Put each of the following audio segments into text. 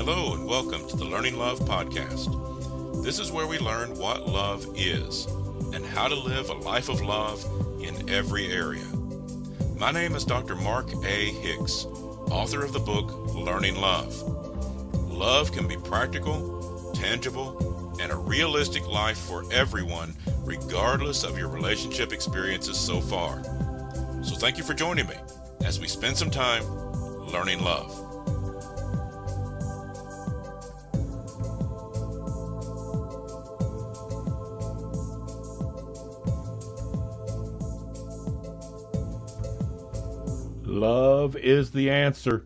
Hello and welcome to the Learning Love Podcast. This is where we learn what love is and how to live a life of love in every area. My name is Dr. Mark A. Hicks, author of the book Learning Love. Love can be practical, tangible, and a realistic life for everyone, regardless of your relationship experiences so far. So thank you for joining me as we spend some time learning love. Love is the answer.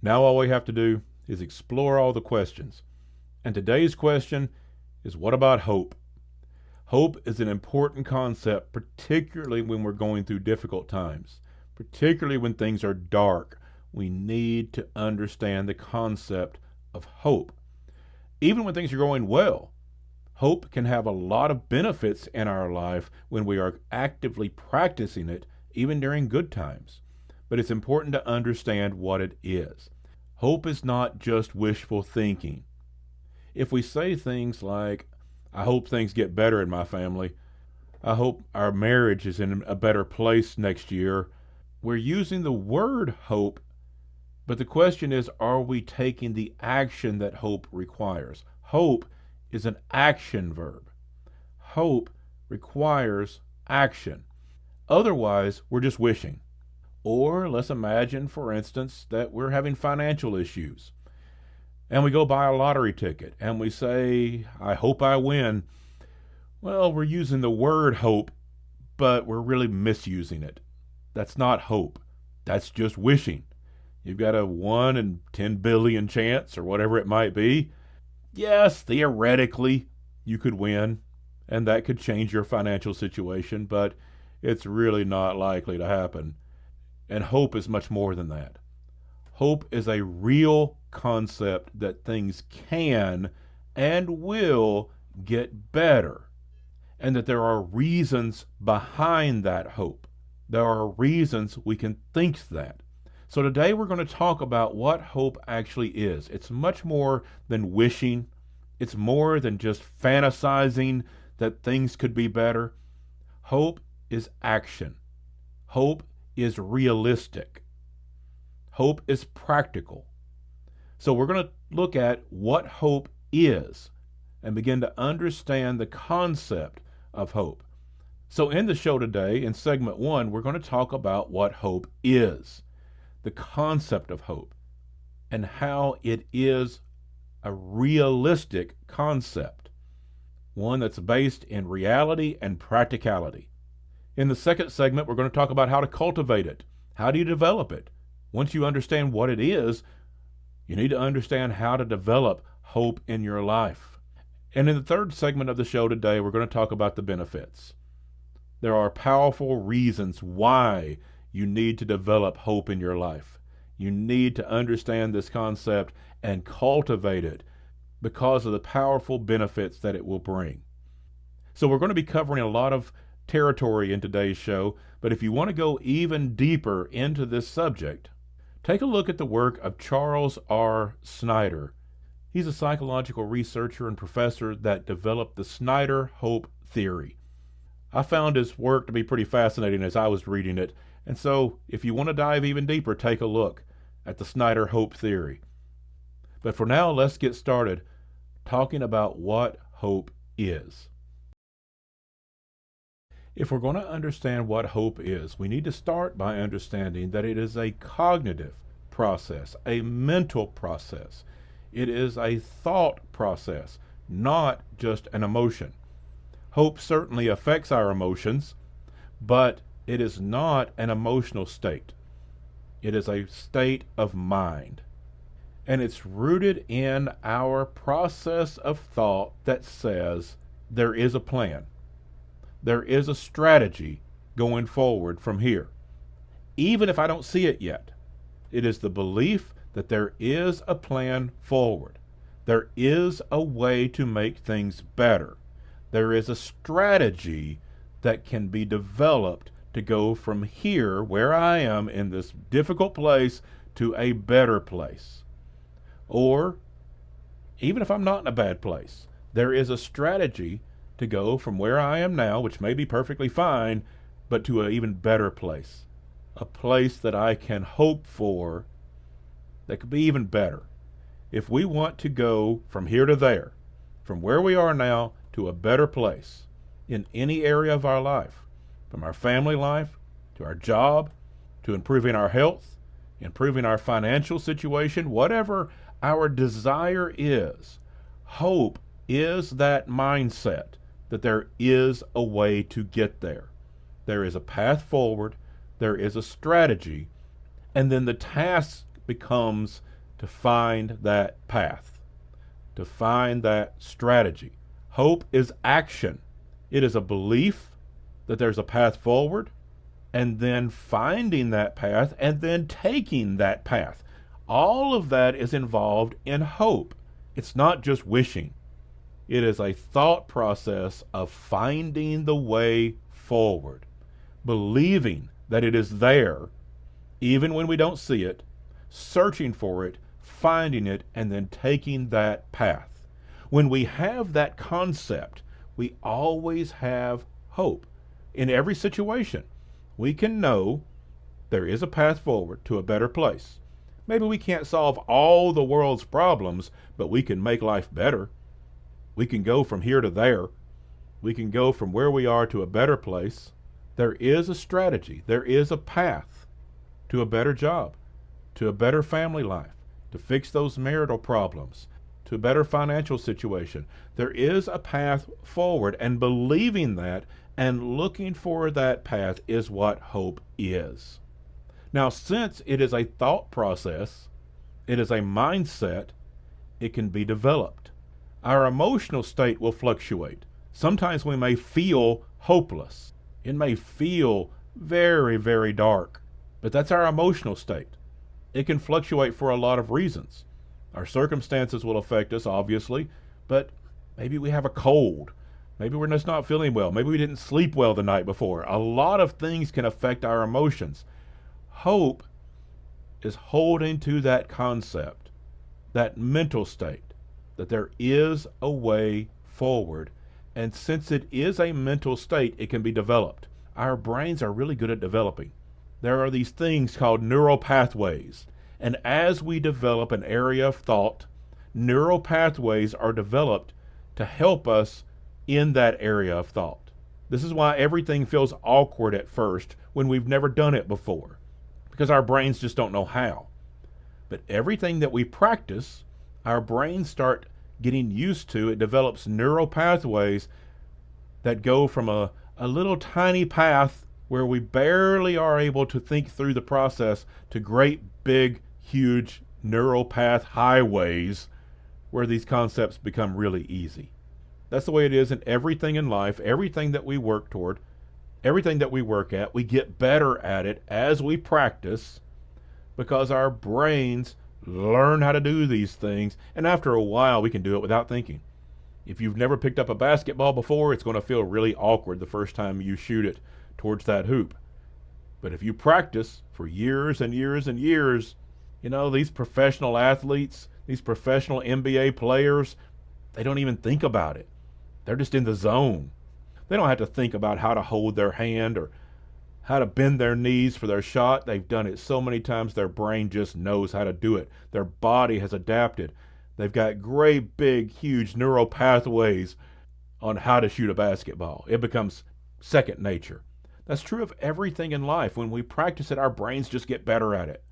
Now all we have to do is explore all the questions. And today's question is, what about hope? Hope is an important concept, particularly when we're going through difficult times, particularly when things are dark. We need to understand the concept of hope. Even when things are going well, hope can have a lot of benefits in our life when we are actively practicing it, even during good times. But it's important to understand what it is. Hope is not just wishful thinking. If we say things like, I hope things get better in my family, I hope our marriage is in a better place next year, we're using the word hope, but the question is, are we taking the action that hope requires? Hope is an action verb. Hope requires action. Otherwise, we're just wishing. Or let's imagine, for instance, that we're having financial issues and we go buy a lottery ticket and we say, I hope I win. Well, we're using the word hope, but we're really misusing it. That's not hope. That's just wishing. You've got a 1 in 10 billion chance or whatever it might be. Yes, theoretically, you could win and that could change your financial situation, but it's really not likely to happen. And hope is much more than that. Hope is a real concept that things can and will get better, and that there are reasons behind that hope. There are reasons we can think that. So today we're going to talk about what hope actually is. It's much more than wishing. It's more than just fantasizing that things could be better. Hope is action. Hope is realistic. Hope is practical. So we're going to look at what hope is and begin to understand the concept of hope. So in the show today, in segment 1, we're going to talk about what hope is, the concept of hope, and how it is a realistic concept, one that's based in reality and practicality. In the second segment, we're going to talk about how to cultivate it. How do you develop it? Once you understand what it is, you need to understand how to develop hope in your life. And in the third segment of the show today, we're going to talk about the benefits. There are powerful reasons why you need to develop hope in your life. You need to understand this concept and cultivate it because of the powerful benefits that it will bring. So we're going to be covering a lot of territory in today's show, but if you want to go even deeper into this subject, take a look at the work of Charles R. Snyder. He's a psychological researcher and professor that developed the Snyder Hope Theory. I found his work to be pretty fascinating as I was reading it, and so if you want to dive even deeper, take a look at the Snyder Hope Theory. But for now, let's get started talking about what hope is. If we're going to understand what hope is, we need to start by understanding that it is a cognitive process, a mental process. It is a thought process, not just an emotion. Hope certainly affects our emotions, but it is not an emotional state. It is a state of mind. And it's rooted in our process of thought that says there is a plan. There is a strategy going forward from here. Even if I don't see it yet, it is the belief that there is a plan forward. There is a way to make things better. There is a strategy that can be developed to go from here, where I am in this difficult place, to a better place. Or even if I'm not in a bad place, there is a strategy to go from where I am now, which may be perfectly fine, but to an even better place. A place that I can hope for that could be even better. If we want to go from here to there, from where we are now to a better place in any area of our life, from our family life to our job, to improving our health, improving our financial situation, whatever our desire is, hope is that mindset that there is a way to get there. There is a path forward, there is a strategy, and then the task becomes to find that path, to find that strategy. Hope is action. It is a belief that there's a path forward, and then finding that path, and then taking that path. All of that is involved in hope. It's not just wishing. It is a thought process of finding the way forward, believing that it is there, even when we don't see it, searching for it, finding it, and then taking that path. When we have that concept, we always have hope. In every situation, we can know there is a path forward to a better place. Maybe we can't solve all the world's problems, but we can make life better. We can go from here to there. We can go from where we are to a better place. There is a strategy. There is a path to a better job, to a better family life, to fix those marital problems, to a better financial situation. There is a path forward, and believing that and looking for that path is what hope is. Now, since it is a thought process, it is a mindset, it can be developed. Our emotional state will fluctuate. Sometimes we may feel hopeless. It may feel very, very dark, but that's our emotional state. It can fluctuate for a lot of reasons. Our circumstances will affect us, obviously, but maybe we have a cold. Maybe we're just not feeling well. Maybe we didn't sleep well the night before. A lot of things can affect our emotions. Hope is holding to that concept, that mental state, that there is a way forward. And since it is a mental state, it can be developed. Our brains are really good at developing. There are these things called neural pathways. And as we develop an area of thought, neural pathways are developed to help us in that area of thought. This is why everything feels awkward at first when we've never done it before, because our brains just don't know how. But everything that we practice, our brains start getting used to. It develops neural pathways that go from a little tiny path where we barely are able to think through the process to great big huge neural path highways where these concepts become really easy. That's the way it is in everything in life. Everything that we work toward, everything that we work at, we get better at it as we practice, because our brains learn how to do these things, and after a while we can do it without thinking. If you've never picked up a basketball before, it's going to feel really awkward the first time you shoot it towards that hoop. But if you practice for years and years and years, these professional athletes, these professional NBA players, they don't even think about it. They're just in the zone. They don't have to think about how to hold their hand or how to bend their knees for their shot. They've done it so many times, their brain just knows how to do it. Their body has adapted. They've got great, big, huge neural pathways on how to shoot a basketball. It becomes second nature. That's true of everything in life. When we practice it, our brains just get better at it.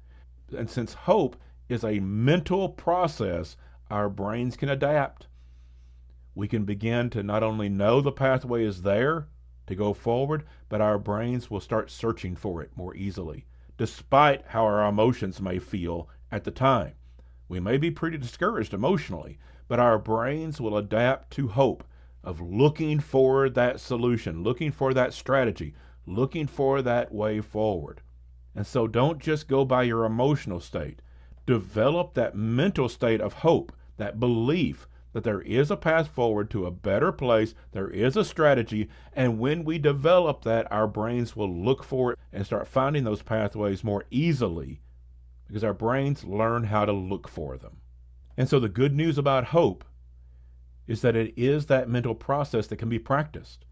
And since hope is a mental process, our brains can adapt. We can begin to not only know the pathway is there to go forward, but our brains will start searching for it more easily, despite how our emotions may feel at the time. We may be pretty discouraged emotionally, but our brains will adapt to hope of looking for that solution, looking for that strategy, looking for that way forward. And so don't just go by your emotional state. Develop that mental state of hope, that belief that there is a path forward to a better place, there is a strategy, and when we develop that, our brains will look for it and start finding those pathways more easily because our brains learn how to look for them. And so the good news about hope is that it is that mental process that can be practiced.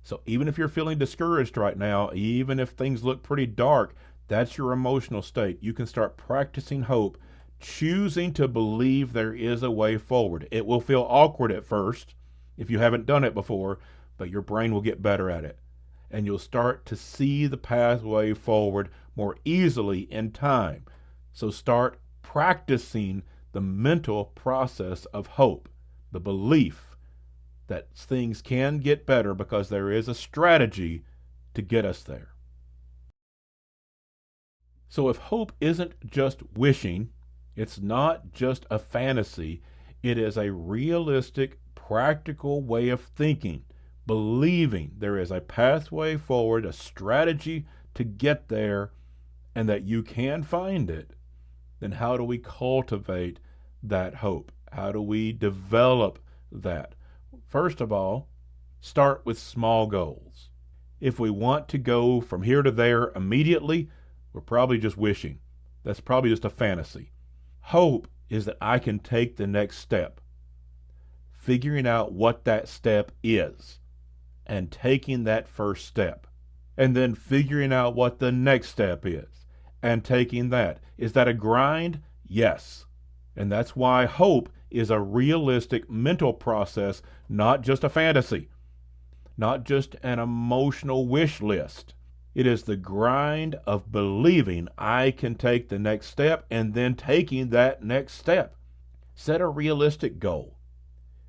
So even if you're feeling discouraged right now, even if things look pretty dark, that's your emotional state. You can start practicing hope, choosing to believe there is a way forward. It will feel awkward at first if you haven't done it before, but your brain will get better at it. And you'll start to see the pathway forward more easily in time. So start practicing the mental process of hope, the belief that things can get better because there is a strategy to get us there. So if hope isn't just wishing, it's not just a fantasy, it is a realistic, practical way of thinking, believing there is a pathway forward, a strategy to get there, and that you can find it, then how do we cultivate that hope? How do we develop that? First of all, start with small goals. If we want to go from here to there immediately, we're probably just wishing. That's probably just a fantasy. Hope is that I can take the next step, figuring out what that step is, and taking that first step, and then figuring out what the next step is, and taking that. Is that a grind? Yes. And that's why hope is a realistic mental process, not just a fantasy, not just an emotional wish list. It is the grind of believing I can take the next step and then taking that next step. Set a realistic goal.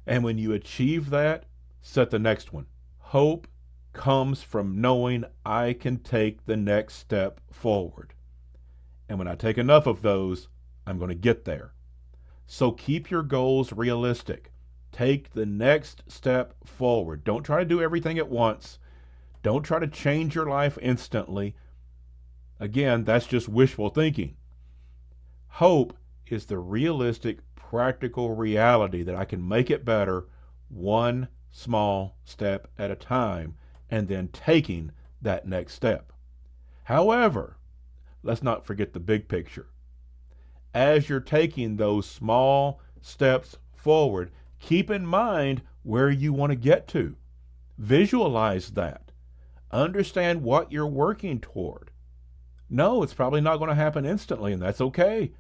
And when you achieve that, set the next one. Hope comes from knowing I can take the next step forward. And when I take enough of those, I'm going to get there. So keep your goals realistic. Take the next step forward. Don't try to do everything at once. Don't try to change your life instantly. Again, that's just wishful thinking. Hope is the realistic, practical reality that I can make it better one small step at a time and then taking that next step. However, let's not forget the big picture. As you're taking those small steps forward, keep in mind where you want to get to. Visualize that. Understand what you're working toward. No, it's probably not going to happen instantly, and that's okay.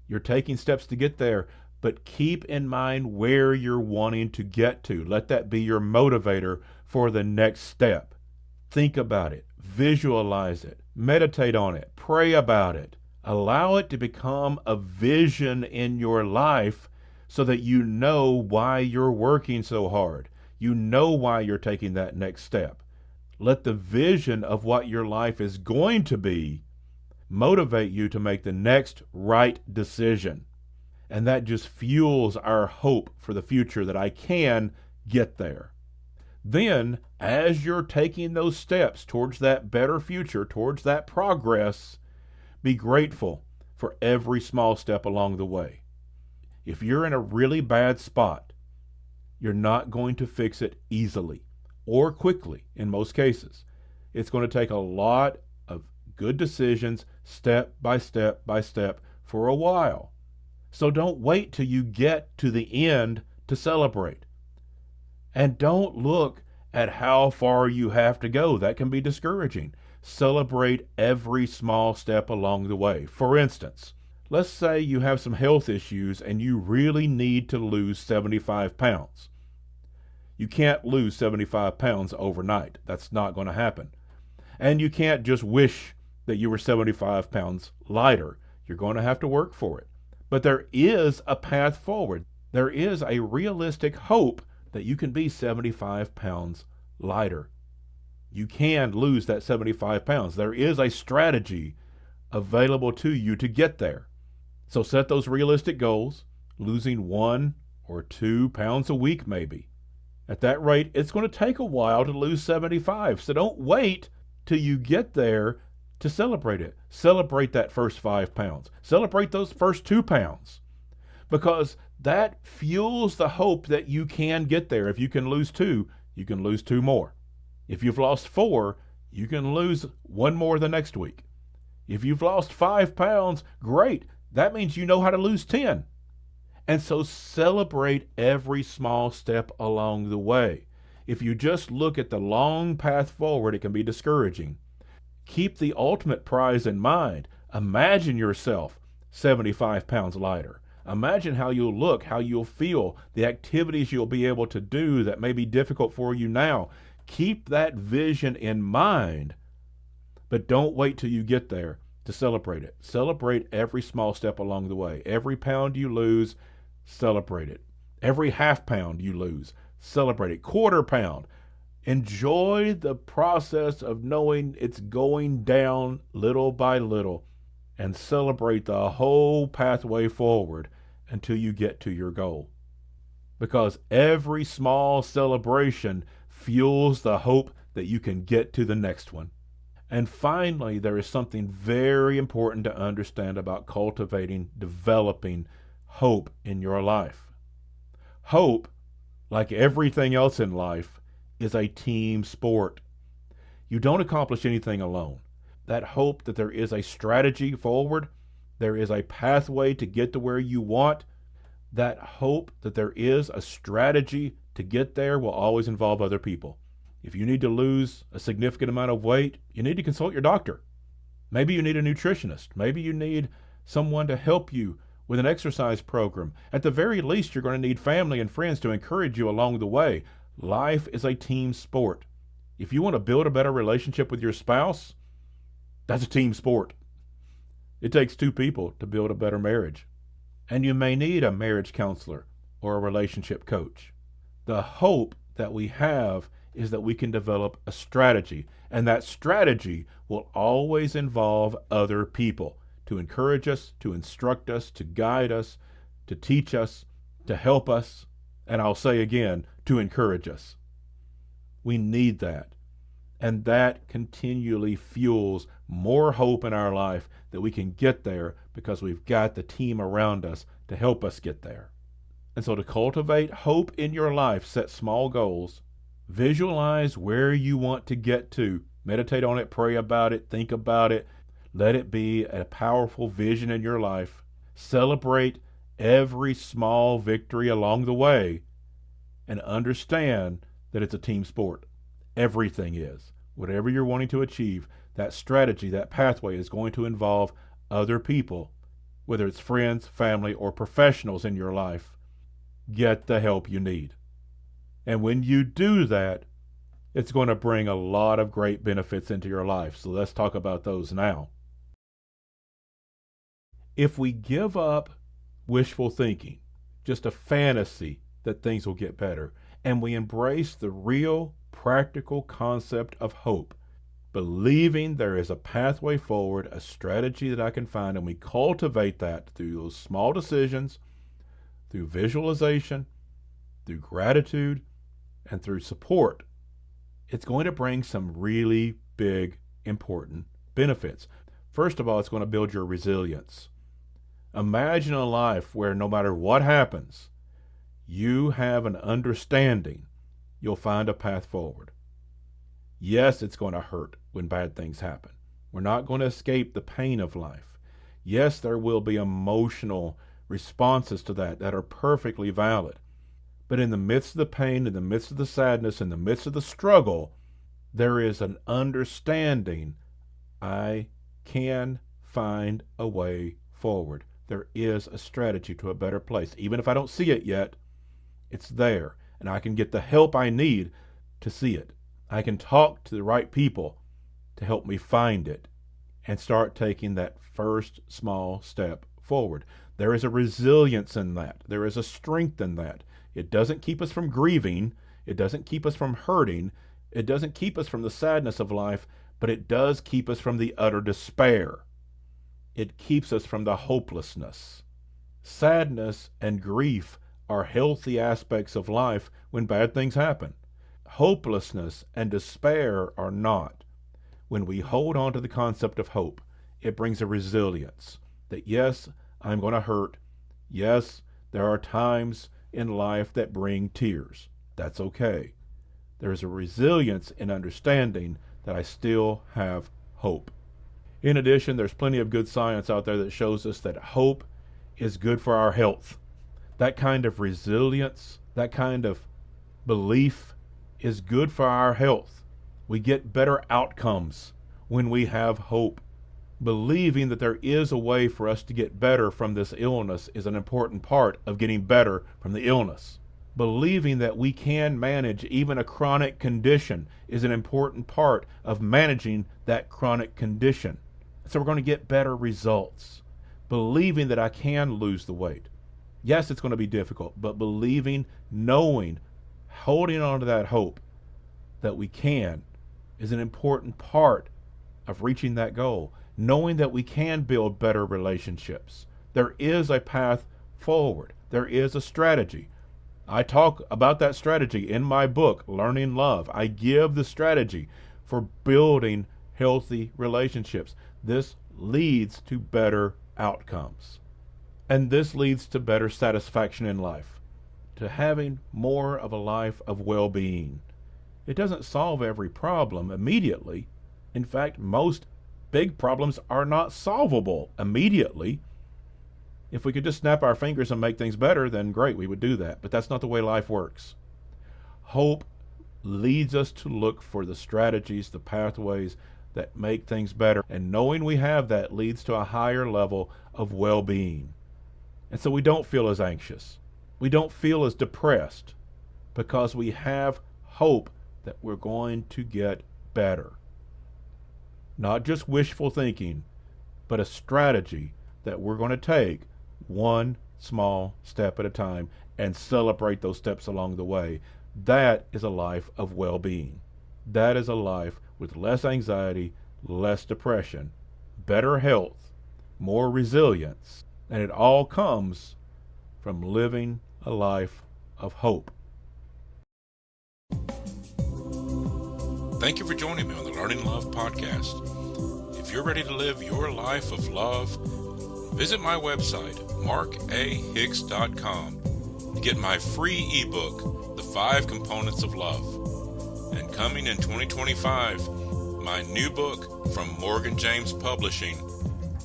You're taking steps to get there, but keep in mind where you're wanting to get to. Let that be your motivator for the next step. Think about it. Visualize it. Meditate on it. Pray about it. Allow it to become a vision in your life so that you know why you're working so hard. You know why you're taking that next step. Let the vision of what your life is going to be motivate you to make the next right decision. And that just fuels our hope for the future that I can get there. Then, as you're taking those steps towards that better future, towards that progress, be grateful for every small step along the way. If you're in a really bad spot, you're not going to fix it easily or quickly in most cases. It's going to take a lot of good decisions, step by step by step, for a while. So don't wait till you get to the end to celebrate. And don't look at how far you have to go. That can be discouraging. Celebrate every small step along the way. For instance, let's say you have some health issues and you really need to lose 75 pounds. You can't lose 75 pounds overnight. That's not going to happen. And you can't just wish that you were 75 pounds lighter. You're going to have to work for it. But there is a path forward. There is a realistic hope that you can be 75 pounds lighter. You can lose that 75 pounds. There is a strategy available to you to get there. So set those realistic goals, losing 1 or 2 pounds a week maybe. At that rate, it's going to take a while to lose 75. So don't wait till you get there to celebrate it. Celebrate that first 5 pounds. Celebrate those first 2 pounds. Because that fuels the hope that you can get there. If you can lose 2, you can lose 2 more. If you've lost 4, you can lose 1 more the next week. If you've lost 5 pounds, great. That means you know how to lose 10. And so celebrate every small step along the way. If you just look at the long path forward, it can be discouraging. Keep the ultimate prize in mind. Imagine yourself 75 pounds lighter. Imagine how you'll look, how you'll feel, the activities you'll be able to do that may be difficult for you now. Keep that vision in mind, but don't wait till you get there to celebrate it. Celebrate every small step along the way. Every pound you lose, celebrate it. Every half pound you lose, celebrate it. Quarter pound. Enjoy the process of knowing it's going down little by little, and celebrate the whole pathway forward until you get to your goal. Because every small celebration fuels the hope that you can get to the next one. And finally, there is something very important to understand about cultivating, developing hope in your life. Hope, like everything else in life, is a team sport. You don't accomplish anything alone. That hope that there is a strategy forward, there is a pathway to get to where you want, that hope that there is a strategy to get there will always involve other people. If you need to lose a significant amount of weight, you need to consult your doctor. Maybe you need a nutritionist. Maybe you need someone to help you with an exercise program. At the very least, you're going to need family and friends to encourage you along the way. Life is a team sport. If you want to build a better relationship with your spouse, that's a team sport. It takes two people to build a better marriage. And you may need a marriage counselor or a relationship coach. The hope that we have is that we can develop a strategy, and that strategy will always involve other people to encourage us, to instruct us, to guide us, to teach us, to help us, and I'll say again, to encourage us. We need that. And that continually fuels more hope in our life that we can get there because we've got the team around us to help us get there. And so to cultivate hope in your life, set small goals, visualize where you want to get to, meditate on it, pray about it, think about it, let it be a powerful vision in your life. Celebrate every small victory along the way and understand that it's a team sport. Everything is. Whatever you're wanting to achieve, that strategy, that pathway is going to involve other people, whether it's friends, family, or professionals in your life. Get the help you need. And when you do that, it's going to bring a lot of great benefits into your life. So let's talk about those now. If we give up wishful thinking, just a fantasy that things will get better, and we embrace the real, practical concept of hope, believing there is a pathway forward, a strategy that I can find, and we cultivate that through those small decisions, through visualization, through gratitude, and through support, it's going to bring some really big, important benefits. First of all, it's going to build your resilience. Imagine a life where no matter what happens, you have an understanding you'll find a path forward. Yes, it's going to hurt when bad things happen. We're not going to escape the pain of life. Yes, there will be emotional responses to that are perfectly valid. But in the midst of the pain, in the midst of the sadness, in the midst of the struggle, there is an understanding I can find a way forward. There is a strategy to a better place. Even if I don't see it yet, it's there. And I can get the help I need to see it. I can talk to the right people to help me find it and start taking that first small step forward. There is a resilience in that. There is a strength in that. It doesn't keep us from grieving. It doesn't keep us from hurting. It doesn't keep us from the sadness of life, but it does keep us from the utter despair. It keeps us from the hopelessness. Sadness and grief are healthy aspects of life when bad things happen. Hopelessness and despair are not. When we hold on to the concept of hope, it brings a resilience that yes, I'm going to hurt. Yes, there are times in life that bring tears. That's okay. There's a resilience in understanding that I still have hope. In addition, there's plenty of good science out there that shows us that hope is good for our health. That kind of resilience, that kind of belief is good for our health. We get better outcomes when we have hope. Believing that there is a way for us to get better from this illness is an important part of getting better from the illness. Believing that we can manage even a chronic condition is an important part of managing that chronic condition. So we're going to get better results. Believing that I can lose the weight. Yes, it's going to be difficult, but believing, knowing, holding on to that hope that we can is an important part of reaching that goal. Knowing that we can build better relationships. There is a path forward. There is a strategy. I talk about that strategy in my book, Learning Love. I give the strategy for building healthy relationships. This leads to better outcomes. And this leads to better satisfaction in life, to having more of a life of well-being. It doesn't solve every problem immediately. In fact, most big problems are not solvable immediately. If we could just snap our fingers and make things better, then great, we would do that. But that's not the way life works. Hope leads us to look for the strategies, the pathways that make things better. And knowing we have that leads to a higher level of well-being. And so we don't feel as anxious. We don't feel as depressed because we have hope that we're going to get better. Not just wishful thinking, but a strategy that we're going to take one small step at a time and celebrate those steps along the way. That is a life of well-being. That is a life with less anxiety, less depression, better health, more resilience, and it all comes from living a life of hope. Thank you for joining me on the Learning Love podcast. If you're ready to live your life of love, visit my website, markahicks.com, to get my free ebook, The 5 Components of Love. And coming in 2025, my new book from Morgan James Publishing,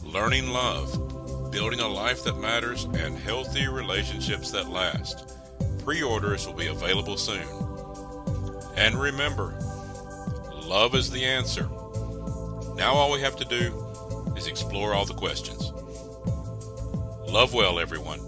Learning Love, Building a Life That Matters and Healthy Relationships That Last. Pre-orders will be available soon. And remember, love is the answer. Now all we have to do is explore all the questions. Love well, everyone.